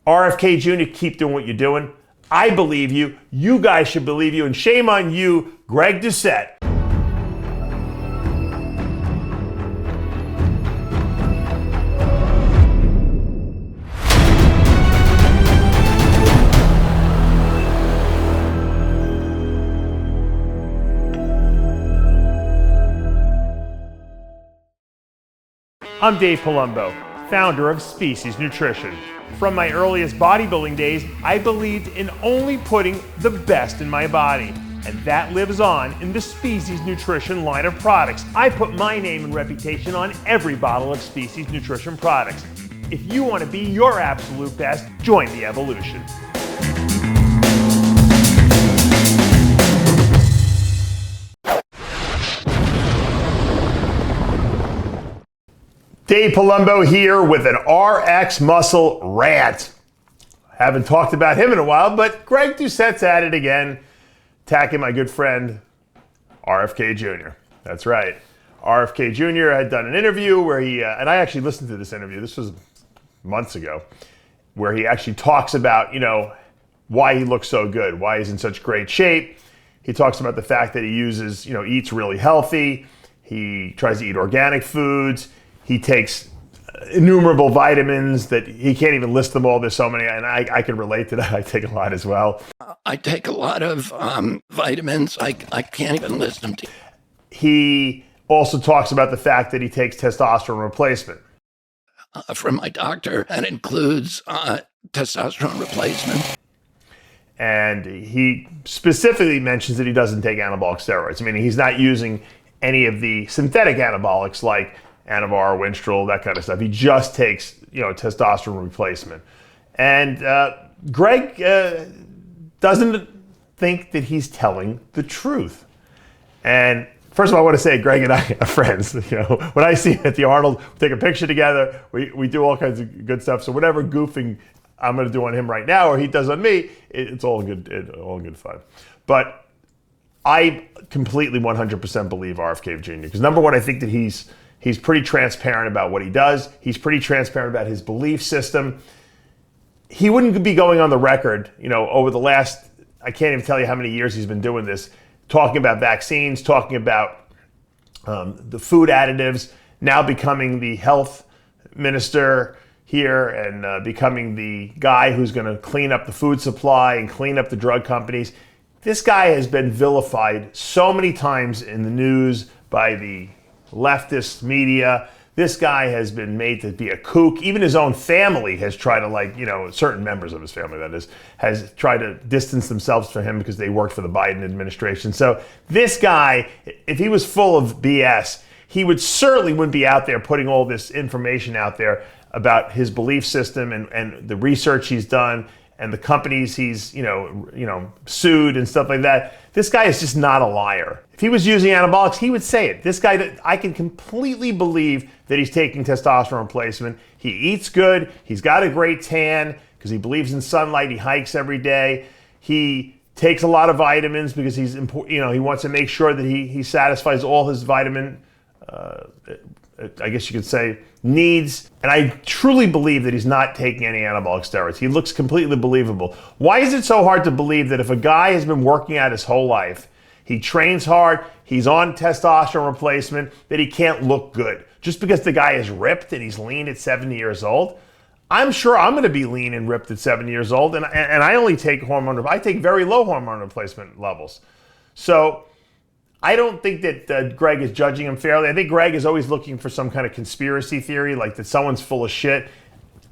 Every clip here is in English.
RFK Jr., keep doing what you're doing. I believe you. You guys should believe you. And shame on you, Greg Doucette. I'm Dave Palumbo, founder of Species Nutrition. From my earliest bodybuilding days, I believed in only putting the best in my body. And that lives on in the Species Nutrition line of products. I put my name and reputation on every bottle of Species Nutrition products. If you want to be your absolute best, join the evolution. Dave Palumbo here with an RxMuscle rant. Haven't talked about him in a while, but Greg Doucette's at it again, attacking my good friend, RFK Jr. That's right. RFK Jr. had done an interview where he, and I actually listened to this interview, this was months ago, where he actually talks about, why he looks so good, why he's in such great shape. He talks about the fact that he uses, eats really healthy. He tries to eat organic foods. He takes innumerable vitamins that he can't even list them all. There's so many, and I can relate to that. I take a lot as well. I take a lot of vitamins. I can't even list them to you. He also talks about the fact that he takes testosterone replacement. From my doctor, that includes testosterone replacement. And he specifically mentions that he doesn't take anabolic steroids. I mean, he's not using any of the synthetic anabolics like Anavar, Winstrol, that kind of stuff. He just takes, testosterone replacement. And Greg doesn't think that he's telling the truth. And first of all, I want to say Greg and I are friends. When I see him at the Arnold, we take a picture together. We do all kinds of good stuff. So whatever goofing I'm going to do on him right now, or he does on me, it's all good fun. But I completely 100% believe RFK Jr. Because number one, I think that he's pretty transparent about what he does. He's pretty transparent about his belief system. He wouldn't be going on the record, over the last, I can't even tell you how many years he's been doing this, talking about vaccines, talking about the food additives, now becoming the health minister here and becoming the guy who's going to clean up the food supply and clean up the drug companies. This guy has been vilified so many times in the news by the leftist media. This guy has been made to be a kook. Even his own family has tried to, certain members of his family, that is, has tried to distance themselves from him because they worked for the Biden administration. So this guy, if he was full of BS, he wouldn't be out there putting all this information out there about his belief system and the research he's done and the companies he's, sued and stuff like that. This guy is just not a liar. If he was using anabolics, he would say it. This guy, I can completely believe that he's taking testosterone replacement. He eats good. He's got a great tan because he believes in sunlight. He hikes every day. He takes a lot of vitamins because he wants to make sure that he satisfies all his vitamin, I guess you could say, needs. And I truly believe that he's not taking any anabolic steroids. He looks completely believable. Why is it so hard to believe that if a guy has been working out his whole life, he trains hard, he's on testosterone replacement, that he can't look good? Just because the guy is ripped and he's lean at 70 years old? I'm sure I'm going to be lean and ripped at 7 years old, and I only take I take very low hormone replacement levels. So I don't think that Greg is judging him fairly. I think Greg is always looking for some kind of conspiracy theory, like that someone's full of shit.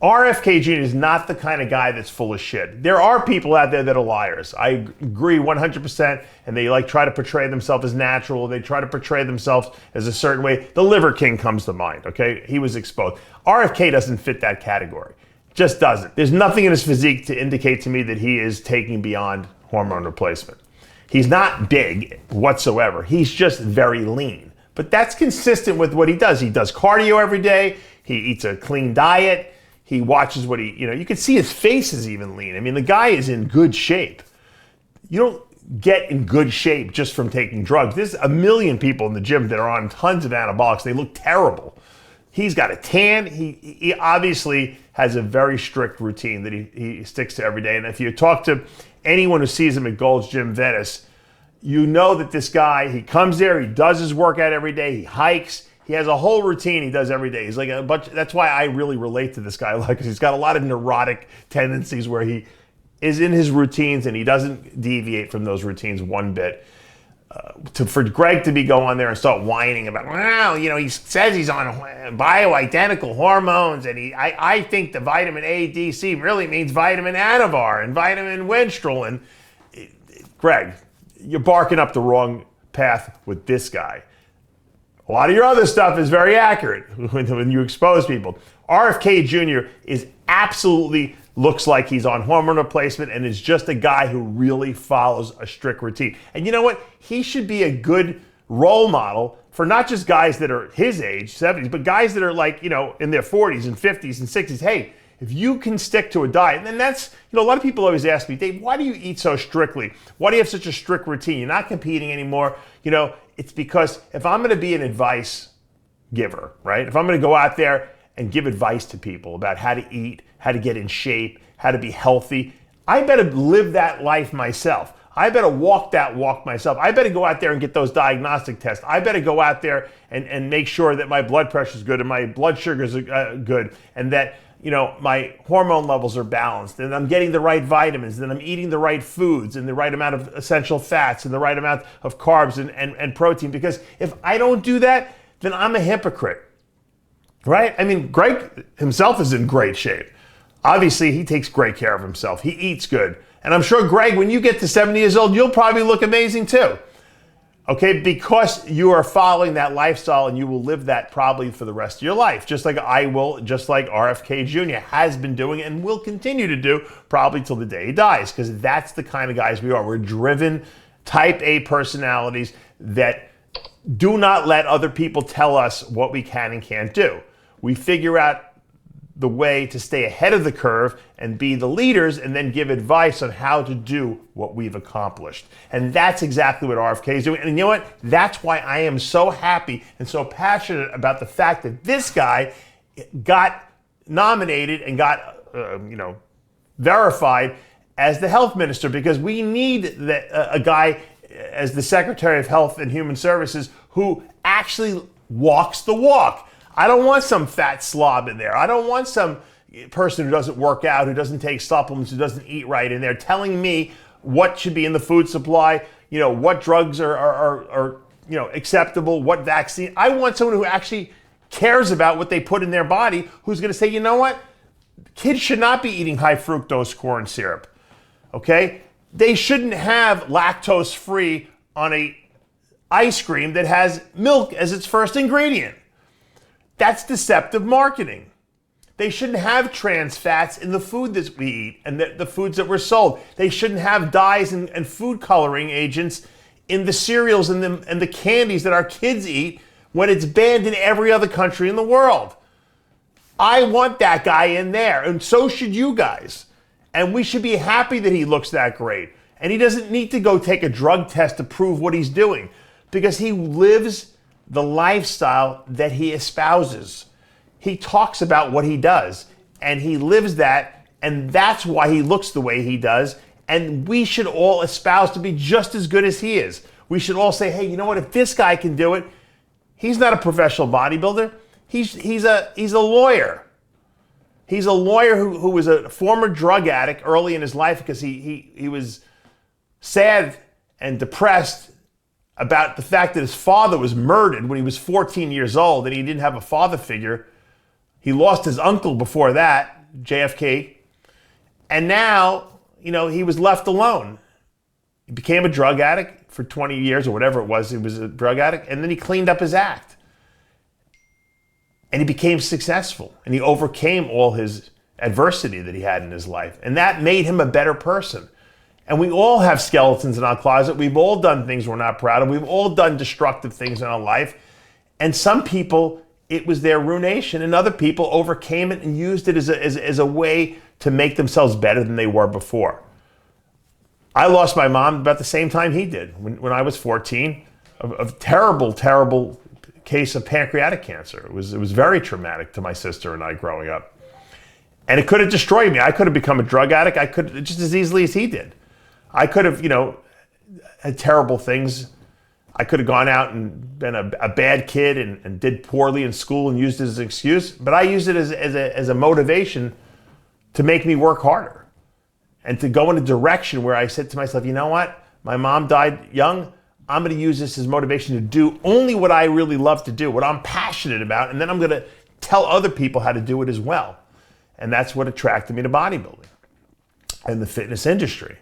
RFK Jr. is not the kind of guy that's full of shit. There are people out there that are liars. I agree 100%, and they try to portray themselves as natural. They try to portray themselves as a certain way. The Liver King comes to mind, okay? He was exposed. RFK doesn't fit that category. Just doesn't. There's nothing in his physique to indicate to me that he is taking beyond hormone replacement. He's not big whatsoever. He's just very lean. But that's consistent with what he does. He does cardio every day. He eats a clean diet. He watches what you can see his face is even lean. I mean, the guy is in good shape. You don't get in good shape just from taking drugs. There's a million people in the gym that are on tons of anabolics. They look terrible. He's got a tan. He obviously has a very strict routine that he sticks to every day. And if you talk to anyone who sees him at Gold's Gym Venice, you know that this guy, he comes there, he does his workout every day, he hikes, he has a whole routine he does every day. He's like a bunch. That's why I really relate to this guy, because he's got a lot of neurotic tendencies where he is in his routines and he doesn't deviate from those routines one bit. For Greg to be going there and start whining about, well, he says he's on bioidentical hormones, and I think the vitamin A, D, C really means vitamin Anavar and vitamin Winstrol. And Greg, you're barking up the wrong path with this guy. A lot of your other stuff is very accurate when you expose people. RFK Jr. is absolutely looks like he's on hormone replacement and is just a guy who really follows a strict routine. And you know what? He should be a good role model for not just guys that are his age, 70s, but guys that are like, in their 40s and 50s and 60s. Hey, if you can stick to a diet, and then that's, a lot of people always ask me, Dave, why do you eat so strictly? Why do you have such a strict routine? You're not competing anymore. It's because if I'm going to be an advice giver, right? If I'm going to go out there and give advice to people about how to eat, how to get in shape, how to be healthy, I better live that life myself. I better walk that walk myself. I better go out there and get those diagnostic tests. I better go out there and make sure that my blood pressure is good and my blood sugars are good, and that my hormone levels are balanced, and I'm getting the right vitamins, and I'm eating the right foods and the right amount of essential fats and the right amount of carbs and protein. Because if I don't do that, then I'm a hypocrite, right? I mean, Greg himself is in great shape. Obviously, he takes great care of himself. He eats good. And I'm sure, Greg, when you get to 70 years old, you'll probably look amazing too. Okay, because you are following that lifestyle, and you will live that probably for the rest of your life, just like I will, just like RFK Jr. has been doing and will continue to do probably till the day he dies, because that's the kind of guys we are. We're driven, type A personalities that do not let other people tell us what we can and can't do. We figure out the way to stay ahead of the curve and be the leaders, and then give advice on how to do what we've accomplished. And that's exactly what RFK is doing. And you know what? That's why I am so happy and so passionate about the fact that this guy got nominated and got, verified as the health minister, because we need a guy as the Secretary of Health and Human Services who actually walks the walk. I don't want some fat slob in there. I don't want some person who doesn't work out, who doesn't take supplements, who doesn't eat right in there, telling me what should be in the food supply, what drugs are acceptable, what vaccine. I want someone who actually cares about what they put in their body, who's going to say, you know what? Kids should not be eating high fructose corn syrup. Okay? They shouldn't have lactose-free on a ice cream that has milk as its first ingredient. That's deceptive marketing. They shouldn't have trans fats in the food that we eat and the foods that we're sold. They shouldn't have dyes and food coloring agents in the cereals and the candies that our kids eat when it's banned in every other country in the world. I want that guy in there, and so should you guys. And we should be happy that he looks that great. And he doesn't need to go take a drug test to prove what he's doing, because he lives the lifestyle that he espouses. He talks about what he does, and he lives that, and that's why he looks the way he does. And we should all espouse to be just as good as he is. We should all say, hey, you know what? If this guy can do it, he's not a professional bodybuilder. He's a lawyer. He's a lawyer who was a former drug addict early in his life because he was sad and depressed about the fact that his father was murdered when he was 14 years old, and he didn't have a father figure. He lost his uncle before that, JFK. And now, he was left alone. He became a drug addict for 20 years or whatever it was. He was a drug addict. And then he cleaned up his act. And he became successful. And he overcame all his adversity that he had in his life. And that made him a better person. And we all have skeletons in our closet. We've all done things we're not proud of. We've all done destructive things in our life. And some people, it was their ruination, and other people overcame it and used it as a way to make themselves better than they were before. I lost my mom about the same time he did, when I was 14, of terrible, terrible case of pancreatic cancer. It was very traumatic to my sister and I growing up. And it could have destroyed me. I could have become a drug addict. I could just as easily as he did. I could have, had terrible things. I could have gone out and been a bad kid and did poorly in school and used it as an excuse. But I used it as a motivation to make me work harder and to go in a direction where I said to myself, you know what? My mom died young. I'm going to use this as motivation to do only what I really love to do, what I'm passionate about, and then I'm going to tell other people how to do it as well. And that's what attracted me to bodybuilding and the fitness industry.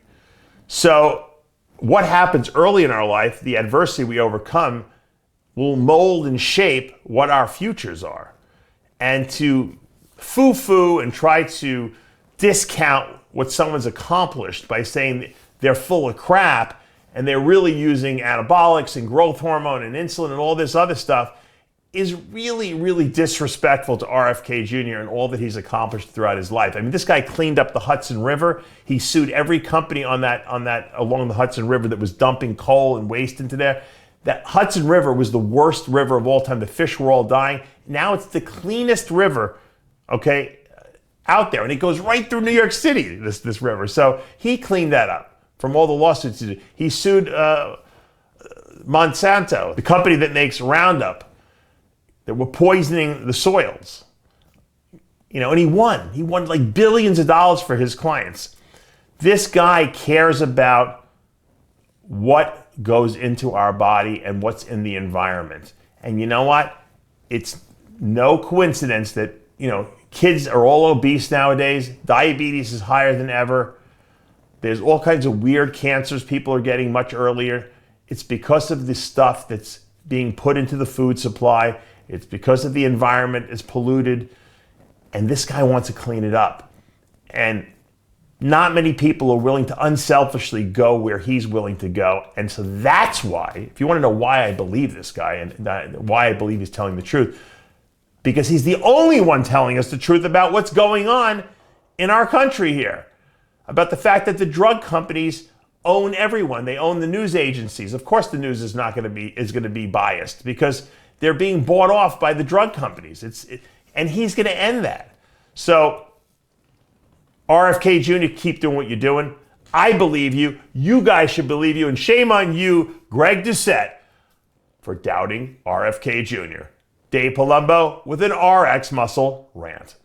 So what happens early in our life, the adversity we overcome, will mold and shape what our futures are. And to foo-foo and try to discount what someone's accomplished by saying they're full of crap and they're really using anabolics and growth hormone and insulin and all this other stuff is really, really disrespectful to RFK Jr. and all that he's accomplished throughout his life. I mean, this guy cleaned up the Hudson River. He sued every company on that along the Hudson River that was dumping coal and waste into there. That Hudson River was the worst river of all time. The fish were all dying. Now it's the cleanest river, okay, out there. And it goes right through New York City, this river. So he cleaned that up from all the lawsuits he did. He sued Monsanto, the company that makes Roundup, that were poisoning the soils. And he won. He won like billions of dollars for his clients. This guy cares about what goes into our body and what's in the environment. And you know what? It's no coincidence that, kids are all obese nowadays. Diabetes is higher than ever. There's all kinds of weird cancers people are getting much earlier. It's because of the stuff that's being put into the food supply. It's because of the environment is polluted, and this guy wants to clean it up. And not many people are willing to unselfishly go where he's willing to go. And so that's why, if you want to know why I believe this guy and why I believe he's telling the truth, because he's the only one telling us the truth about what's going on in our country here, about the fact that the drug companies own everyone. They own the news agencies. Of course, the news is going to be biased because they're being bought off by the drug companies. And he's going to end that. So RFK Jr., keep doing what you're doing. I believe you. You guys should believe you. And shame on you, Greg Doucette, for doubting RFK Jr. Dave Palumbo with an RxMuscle rant.